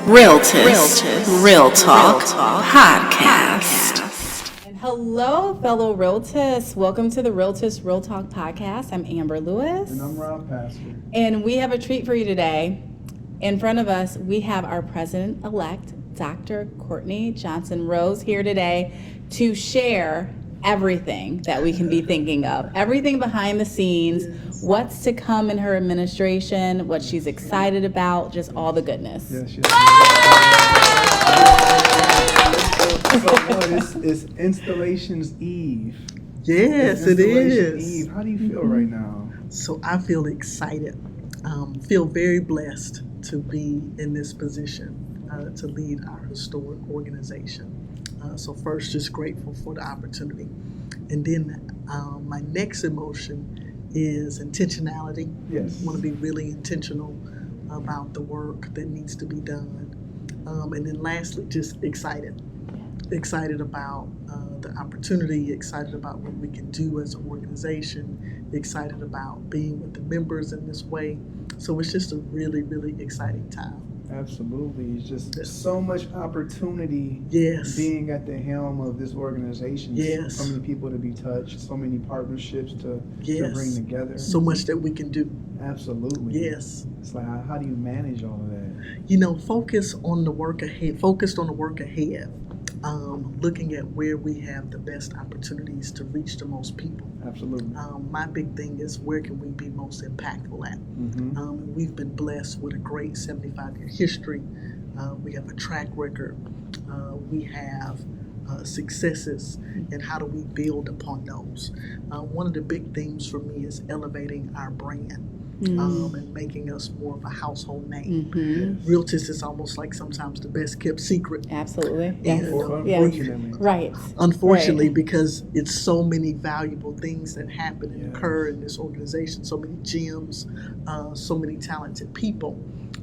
Realtist Real Talk Podcast. And hello, fellow Realtists. Welcome to the Realtist Real Talk Podcast. I'm Amber Lewis. And I'm Pasker. And we have a treat for you today. In front of us, we have our President-elect, Dr. Courtney Johnson Rose, here today to share everything that we can be thinking of, everything behind the scenes, what's to come in her administration, what she's excited about, just all the goodness. Yes. It's Installations Eve. Yes, it is. Eve. How do you feel right now? So I feel excited. Feel very blessed to be in this position to lead our historic organization. So first, just grateful for the opportunity. And then my next emotion is intentionality. Yes. I want to be really intentional about the work that needs to be done. And then lastly, just excited. Excited about the opportunity, excited about what we can do as an organization, excited about being with the members in this way. So it's just a really, really exciting time. Absolutely. It's just so much opportunity being at the helm of this organization. Yes. So many people to be touched, so many partnerships to bring together. So much that we can do. Absolutely. Yes. It's like, how do you manage all of that? Focused on the work ahead, looking at where we have the best opportunities to reach the most people. Absolutely. My big thing is where can we be most impactful at? Mm-hmm. We've been blessed with a great 75-year history. We have a track record. We have successes, and how do we build upon those? One of the big themes for me is elevating our brand. And making us more of a household name. Mm-hmm. Realtist is almost like sometimes the best kept secret. Absolutely. Yes. Unfortunately. Right. Unfortunately, because it's so many valuable things that happen and occur in this organization, so many gems, so many talented people.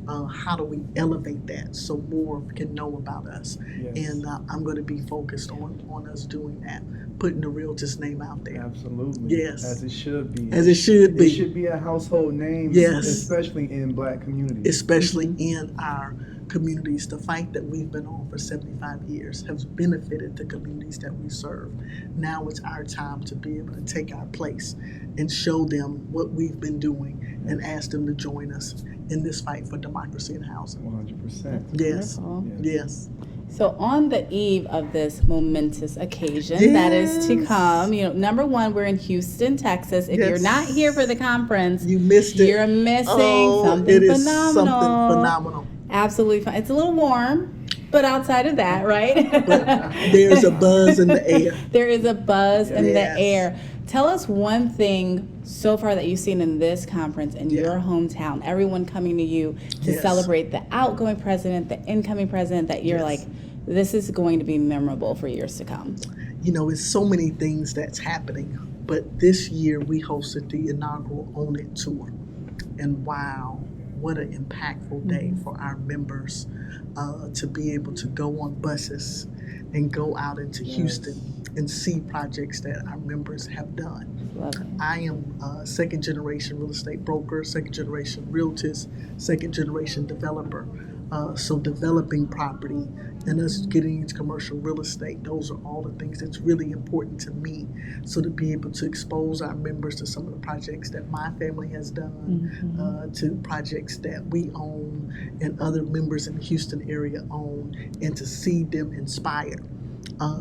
How do we elevate that so more can know about us? Yes. And I'm going to be focused on us doing that, putting the Realtist name out there. Absolutely. Yes. As it should be. As it should be. It should be a household name, yes. Especially in Black communities. Especially in our communities. The fight that we've been on for 75 years has benefited the communities that we serve. Now it's our time to be able to take our place and show them what we've been doing and ask them to join us in this fight for democracy and housing. 100%. Yes. Yes. So on the eve of this momentous occasion that is to come, number one, we're in Houston, Texas. If you're not here for the conference, you missed it. You're missing something it is phenomenal. Something phenomenal. Absolutely fun. It's a little warm, but outside of that, right? But there's a buzz in the air. There is a buzz in the air. Tell us one thing so far that you've seen in this conference in your hometown, everyone coming to you to celebrate the outgoing president, the incoming president, that you're like, this is going to be memorable for years to come. It's so many things that's happening, but this year we hosted the inaugural Own It tour. And wow, what an impactful day for our members to be able to go on buses and go out into Houston and see projects that our members have done. Love it. I am a second-generation real estate broker, second-generation realtist, second-generation developer. So developing property and us getting into commercial real estate, those are all the things that's really important to me. So to be able to expose our members to some of the projects that my family has done, to projects that we own and other members in the Houston area own, and to see them inspired.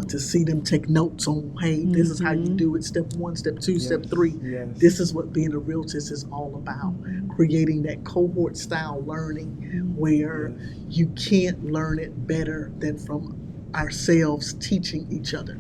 To see them take notes on, hey, this is how you do it, step 1, step 2, step 3. Yes. This is what being a realtist is all about, creating that cohort style learning where you can't learn it better than from ourselves teaching each other.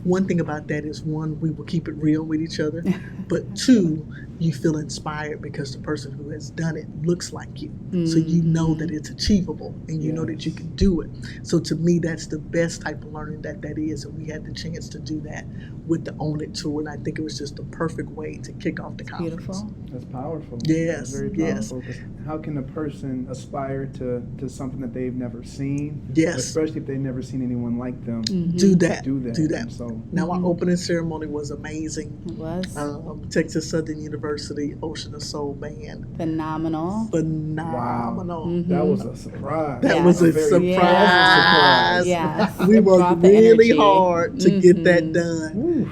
One thing about that is, 1, we will keep it real with each other, but 2, you feel inspired because the person who has done it looks like you. So you know that it's achievable and you know that you can do it. So to me, that's the best type of learning that is. And we had the chance to do that with the Own It tour. And I think it was just the perfect way to kick off the conference. Beautiful. That's powerful. Yes. That's very powerful. How can a person aspire to something that they've never seen? Yes. Especially if they've never seen anyone like them do that. do that. Do that. So Now, our opening ceremony was amazing. It was Texas Southern University Ocean of Soul Band. phenomenal. Phenomenal. that was a surprise. That was a very surprise. Yes. We It worked brought the really energy. hard to get that done,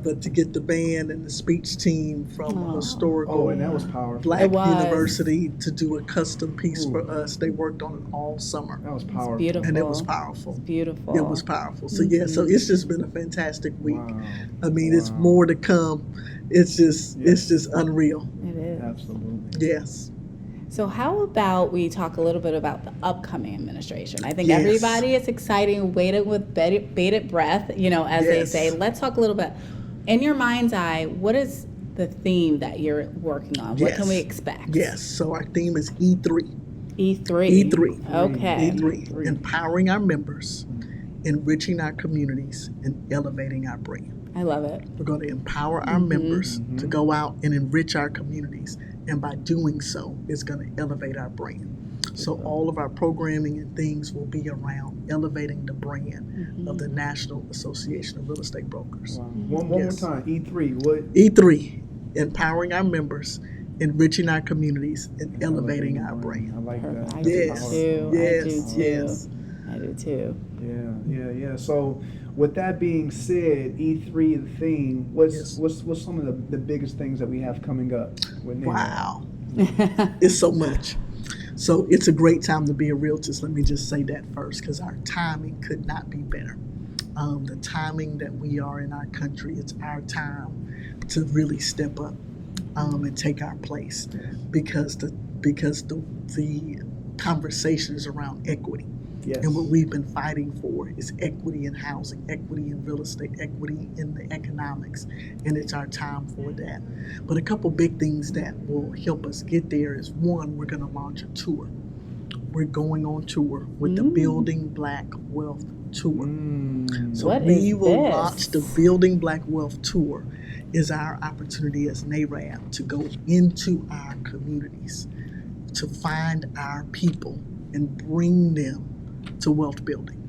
but to get the band and the speech team from a historical and that was powerful. Black It was. university to do a custom piece for us. They worked on it all summer, That was powerful. Beautiful. and it was powerful. Beautiful. It was powerful. So yeah, so it's just been a fantastic week. Wow. I mean, it's more to come. It's just unreal. It is. Absolutely. Yes. So how about we talk a little bit about the upcoming administration? I think Yes. everybody is excited, waiting with bated breath, as they Yes. say. Let's talk a little bit. In your mind's eye, what is the theme that you're working on? What can we expect? Yes. So our theme is E3. E3. E3. Okay. E3. Empowering our members, enriching our communities, and elevating our brand. I love it. We're going to empower our members to go out and enrich our communities. And by doing so, it's going to elevate our brand. So all of our programming and things will be around elevating the brand of the National Association of Real Estate Brokers. Wow. One more Yes. time. E3. What? E3, empowering our members, enriching our communities, and elevating our brand. I like that. I That's do Yes. too. Yes. I do too. Yes. I do too. Yeah. So, with that being said, E3 the theme. What's some of the biggest things that we have coming up with NAREB? Wow. It's so much. So it's a great time to be a realtist. Let me just say that first, because our timing could not be better. The timing that we are in our country, it's our time to really step up and take our place, because the conversation is around equity. Yes. And what we've been fighting for is equity in housing, equity in real estate, equity in the economics, and it's our time for that. But a couple big things that will help us get there is, one, we're going to launch a tour. We're going on tour with the Building Black Wealth Tour. So What we is will this? launch the Building Black Wealth Tour. Is our opportunity as NAREB to go into our communities, to find our people and bring them to wealth building.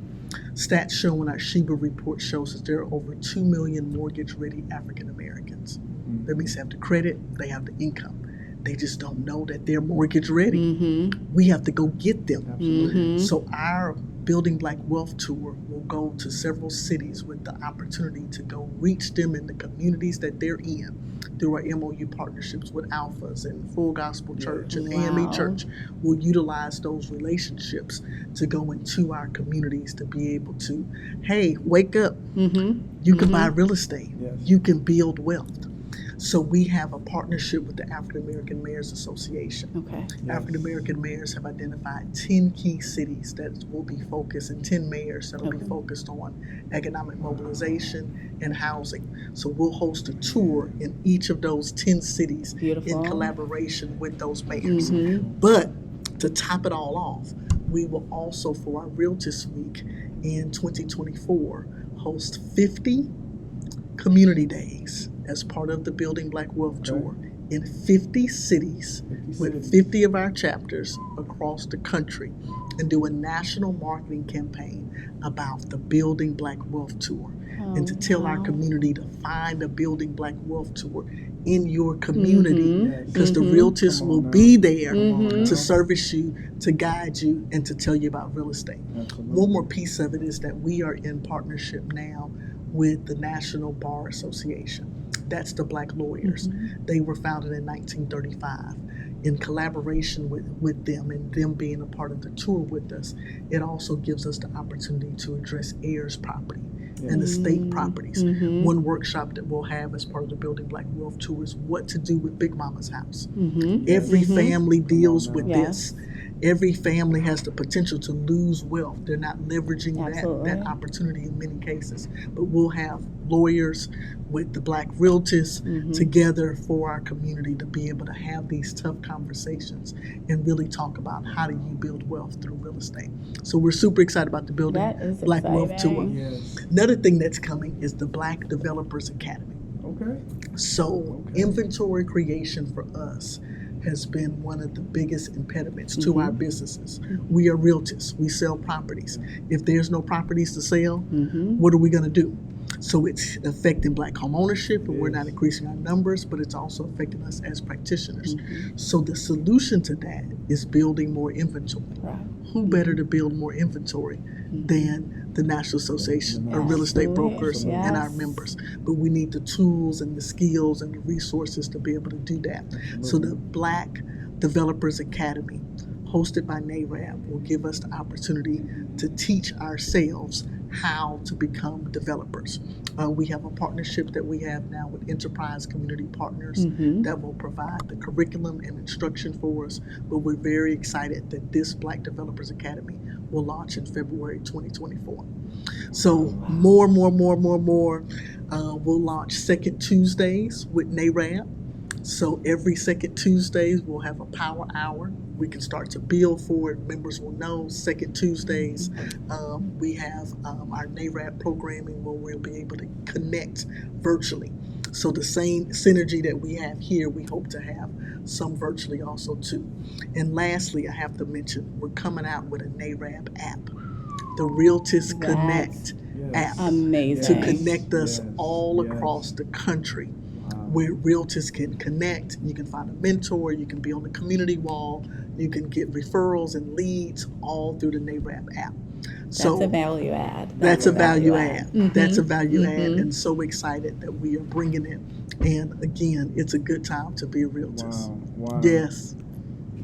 Stats showing our Sheba report shows that there are over 2 million mortgage-ready African Americans. That means they have the credit, they have the income. They just don't know that they're mortgage ready. We have to go get them. Absolutely. So our Building Black Wealth Tour will go to several cities with the opportunity to go reach them in the communities that they're in through our MOU partnerships with Alphas and Full Gospel Church and AME Church. We'll utilize those relationships to go into our communities to be able to, hey, wake up. You can buy real estate. Yes. You can build wealth. So we have a partnership with the African American Mayors Association. Okay. African American mayors have identified 10 key cities that will be focused, and 10 mayors that will be focused on economic mobilization and housing. So we'll host a tour in each of those 10 cities Beautiful. in collaboration with those mayors. But to top it all off, we will also, for our Realtist Week in 2024, host 50 community days as part of the Building Black Wealth Tour in 50 cities with 50 of our chapters across the country, and do a national marketing campaign about the Building Black Wealth Tour, and to tell our community to find a Building Black Wealth Tour in your community, because the realtors will be there to service you, to guide you, and to tell you about real estate. One more piece of it is that we are in partnership now with the National Bar Association. That's the Black lawyers. They were founded in 1935. In collaboration with them, and them being a part of the tour with us, it also gives us the opportunity to address heirs property and estate properties. One workshop that we'll have as part of the Building Black Wealth Tour is what to do with Big Mama's house. Every family deals with this. Every family has the potential to lose wealth. They're not leveraging that opportunity in many cases. But we'll have lawyers with the Black realtors together for our community to be able to have these tough conversations and really talk about how do you build wealth through real estate. So we're super excited about the Building Black Wealth Tour. Yes. Another thing that's coming is the Black Developers Academy. Okay. So inventory creation for us has been one of the biggest impediments to our businesses. We are realtors. We sell properties. If there's no properties to sell, what are we going to do? So it's affecting Black home ownership, and we're not increasing our numbers, but it's also affecting us as practitioners. So the solution to that is building more inventory. Right. Who better to build more inventory than the National Association of Real Estate Brokers and our members? But we need the tools and the skills and the resources to be able to do that. So the Black Developers Academy, hosted by NAREB, will give us the opportunity to teach ourselves how to become developers. We have a partnership that we have now with Enterprise Community Partners that will provide the curriculum and instruction for us. But we're very excited that this Black Developers Academy will launch in February 2024. So more. We'll launch second Tuesdays with NAREB. So every second Tuesdays, we'll have a power hour. We can start to build for it. Members will know second Tuesdays. We have our NAREB programming where we'll be able to connect virtually. So the same synergy that we have here, we hope to have some virtually also too. And lastly, I have to mention, we're coming out with a NAREB app, the Realtist Connect app, amazing, to connect us all across the country. Where realtors can connect, you can find a mentor, you can be on the community wall, you can get referrals and leads all through the NAREB app. So that's a value add. That's a value add. That's a value add, and so excited that we are bringing it. And again, it's a good time to be a realtor. Wow. Yes.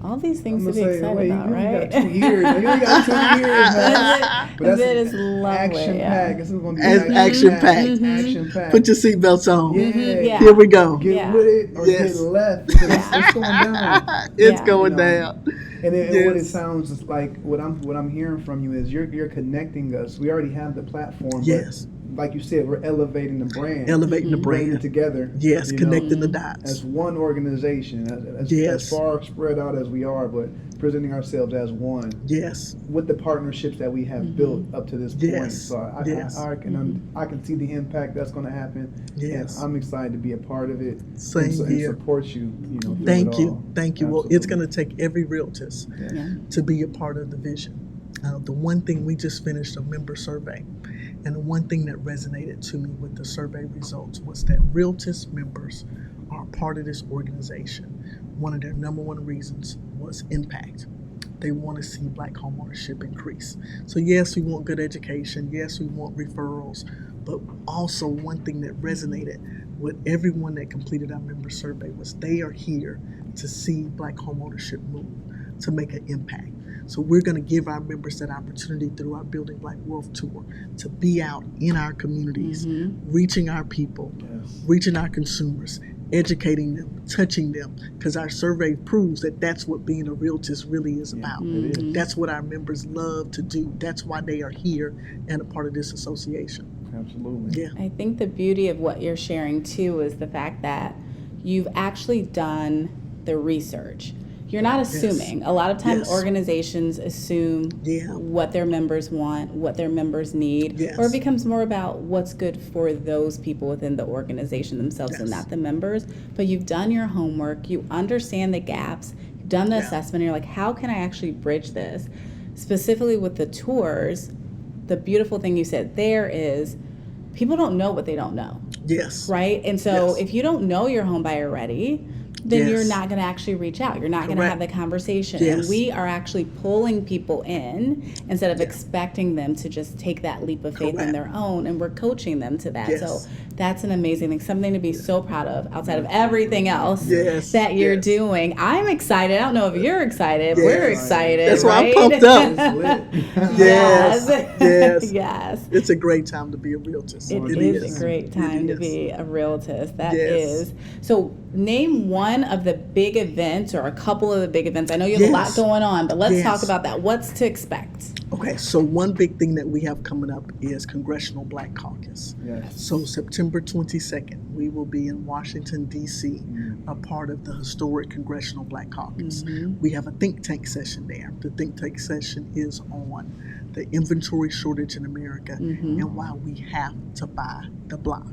All these things to be excited about, you right? got 2 years. You got 2 years, man. But that's That is lovely. action packed. This is going to be Action packed. Action packed. Put your seatbelts on. Yeah. Here we go. Get with it or get left. It's going down. It's going down. And what it sounds like, what I'm hearing from you is you're connecting us. We already have the platform. Yes. But like you said, we're elevating the brand. Elevating the Bringing brand. it together. Yes, connecting the dots. As one organization, as far spread out as we are, but presenting ourselves as one. Yes. With the partnerships that we have built up to this point. Yes. So I can see the impact that's going to happen. Yes. And I'm excited to be a part of it. Same here. And support you. Through Thank it you. all. Thank you. Well, it's going to take every realtist to be a part of the vision. The one thing, we just finished a member survey, and the one thing that resonated to me with the survey results was that Realtist members are part of this organization. One of their number one reasons was impact. They want to see Black homeownership increase. So yes, we want good education. Yes, we want referrals. But also one thing that resonated with everyone that completed our member survey was they are here to see Black homeownership move, to make an impact. So we're going to give our members that opportunity through our Building Black Wealth Tour to be out in our communities, reaching our people, reaching our consumers, educating them, touching them, because our survey proves that that's what being a realtist really is about. That's what our members love to do. That's why they are here and a part of this association. Absolutely. Yeah. I think the beauty of what you're sharing too is the fact that you've actually done the research. You're not assuming. A lot of times organizations assume what their members want, what their members need, or it becomes more about what's good for those people within the organization themselves and not the members. But you've done your homework, you understand the gaps, you've done the assessment, and you're like, how can I actually bridge this? Specifically with the tours, the beautiful thing you said there is people don't know what they don't know. Yes. Right? And so if you don't know your home buyer already, then you're not going to actually reach out. You're not going to have the conversation. And we are actually pulling people in instead of expecting them to just take that leap of faith on their own, and we're coaching them to that. So that's an amazing thing, something to be so proud of outside of everything else that you're doing. I'm excited. I don't know if you're excited. We're excited. That's why I'm pumped up. Yes. It's a great time to be a realtist. It is a great time to be a realtist. That is. So name one of the big events or a couple of the big events. I know you have a lot going on, but let's talk about that. What's to expect? Okay, so one big thing that we have coming up is Congressional Black Caucus. So September 22nd, we will be in Washington, D.C., a part of the historic Congressional Black Caucus. We have a think tank session there. The think tank session is on the inventory shortage in America, and why we have to buy the block.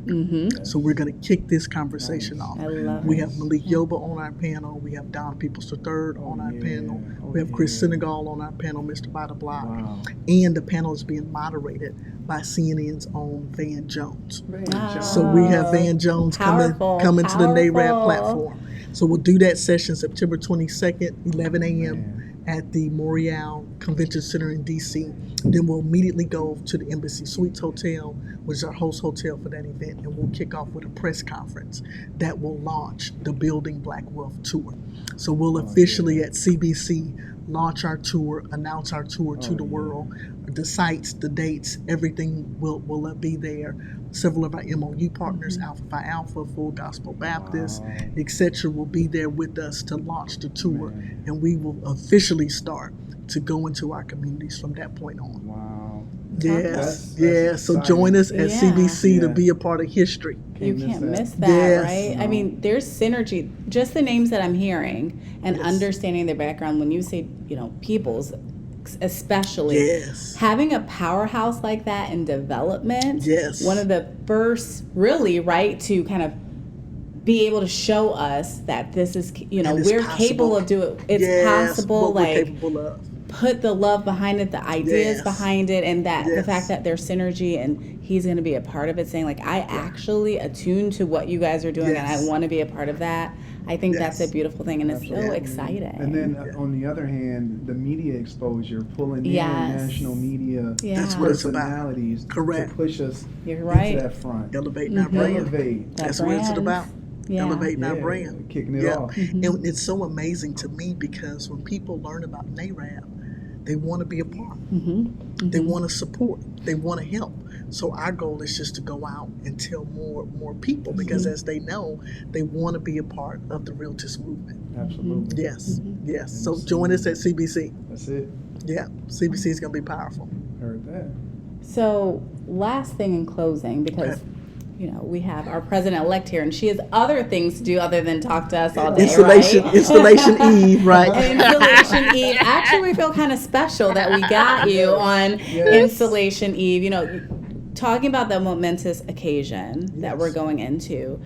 So we're going to kick this conversation off. I love We it. have Malik Yoba on our panel. We have Don Peoples III on our panel. We have Chris Senegal on our panel, Mr. Buy the Block. Wow. And the panel is being moderated by CNN's own Van Jones. Wow. So we have Van Jones coming to the NAREB platform. So we'll do that session September 22nd, 11 a.m. at the Morial Convention Center in D.C. Then we'll immediately go to the Embassy Suites Hotel, which is our host hotel for that event, and we'll kick off with a press conference that will launch the Building Black Wealth Tour. So we'll officially at CBC launch our tour, announce our tour to the world. The sites, the dates, everything will be there. Several of our MOU partners, Alpha Phi Alpha, Full Gospel Baptist, etc., will be there with us to launch the tour, and we will officially start to go into our communities from that point on. Wow. Yes, That's So exciting. join us at CBC to Yeah. be a part of history. You can't miss that, Yes. right? I mean, there's synergy. Just the names that I'm hearing and understanding their background. When you say, Peoples, especially having a powerhouse like that in development. Yes. One of the first, really, right, to kind of be able to show us that this is, And it's we're capable possible. of doing. It's possible. What we're Like, capable of. put the love behind it, the ideas Yes. behind it, and that the Yes. fact that there's synergy and he's going to be a part of it, saying like, I actually attune to what you guys are doing and I Yes. want to be a part of that. I think that's a Yes. beautiful thing, and it's so Absolutely. exciting. And then on the other hand, the media exposure, pulling in Yes. national media That's what it's about. personalities Correct. to push us You're right. into that front. Elevating our brand. Elevate. That That's what it's brand. about. Yeah. Elevating our Yeah, brand. kicking it off. And it's so amazing to me because when people learn about NAREB, they want to be a part. They want to support. They want to help. So our goal is just to go out and tell more people because as they know, they want to be a part of the Realtist movement. Absolutely. Yes. So join us at CBC. That's it. Yeah, CBC is going to be powerful. Heard that. So, last thing in closing, because Okay. we have our president-elect here, and she has other things to do other than talk to us all day, Installation And Eve, right? Installation Eve. Actually, we feel kind of special that we got you on Installation Eve. Talking about the momentous occasion that we're going into,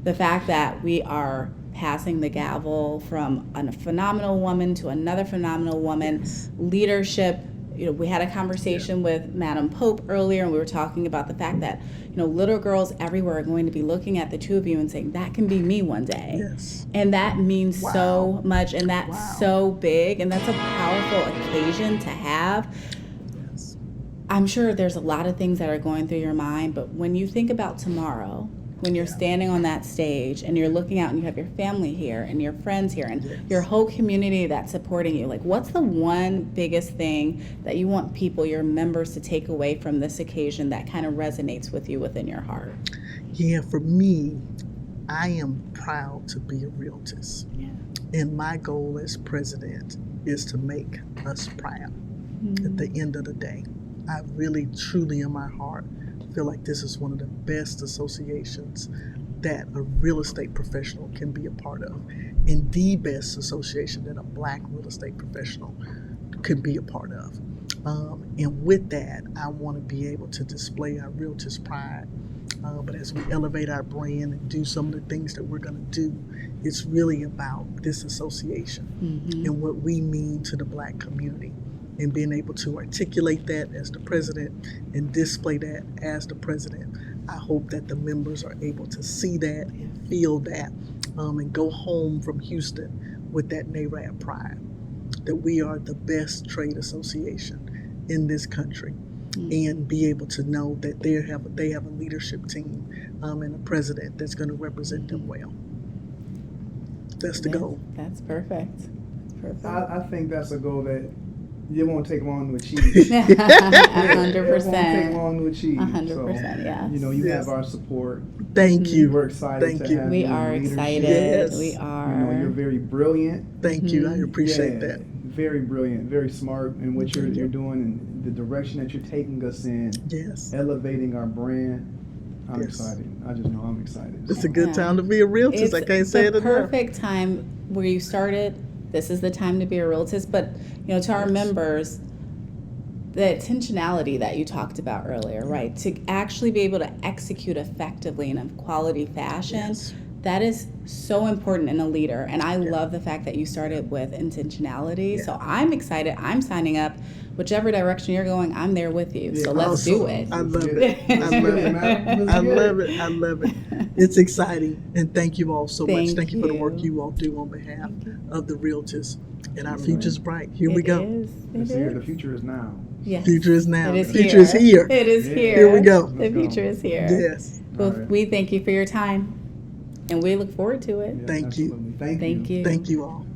the fact that we are passing the gavel from a phenomenal woman to another phenomenal woman, leadership. We had a conversation with Madam Pope earlier, and we were talking about the fact that, little girls everywhere are going to be looking at the two of you and saying, that can be me one day. Yes. And that means so much, and that's so big, and that's a powerful occasion to have. I'm sure there's a lot of things that are going through your mind, but when you think about tomorrow, when you're standing on that stage and you're looking out and you have your family here and your friends here and your whole community that's supporting you, like, what's the one biggest thing that you want people, your members, to take away from this occasion that kind of resonates with you within your heart? Yeah, for me, I am proud to be a Realtist. And my goal as president is to make us proud at the end of the day. I really, truly, in my heart, feel like this is one of the best associations that a real estate professional can be a part of, and the best association that a Black real estate professional could be a part of. And with that, I want to be able to display our Realtist pride. But as we elevate our brand and do some of the things that we're going to do, it's really about this association and what we mean to the Black community. And being able to articulate that as the president and display that as the president. I hope that the members are able to see that and feel that and go home from Houston with that NAREB pride, that we are the best trade association in this country, and be able to know that they have a leadership team and a president that's going to represent them well. That's the goal. That's perfect. I think that's a goal that it won't take long to achieve. 100%. It won't take long to achieve. 100%, yes. You have our support. Thank you. We're excited Thank to you. have We you in are leadership. excited. Yes. We are. You're very brilliant. Thank you. I appreciate Yeah, that. Very brilliant, very smart in what you're doing and the direction that you're taking us in, Yes. elevating our brand. I'm Yes. excited. I just know I'm excited. It's a good time to be a Realtist. I can't say it the enough. perfect time where you started. This is the time to be a Realtist. But, to our members, the intentionality that you talked about earlier, right? To actually be able to execute effectively in a quality fashion, Yes. that is so important in a leader. And I love the fact that you started with intentionality. Yeah. So I'm excited. I'm signing up. Whichever direction you're going, I'm there with you. So let's do it. I love Let's it. get I it. love it. Man. I Let's get love it. I love it. It's exciting. And thank you all so much. Thank Thank you for the work you. you all do on behalf of the Realtors. And our future's bright. Here we It go. is. It's It here. is. The future is now. Yes. Future is now. It is The future is here. It is Yeah. here. Here we go. The Let's go. future is here. Yes. Well, All right. we thank you for your time, and we look forward to it. Yeah, Thank you. absolutely. Thank Thank you. Thank you all.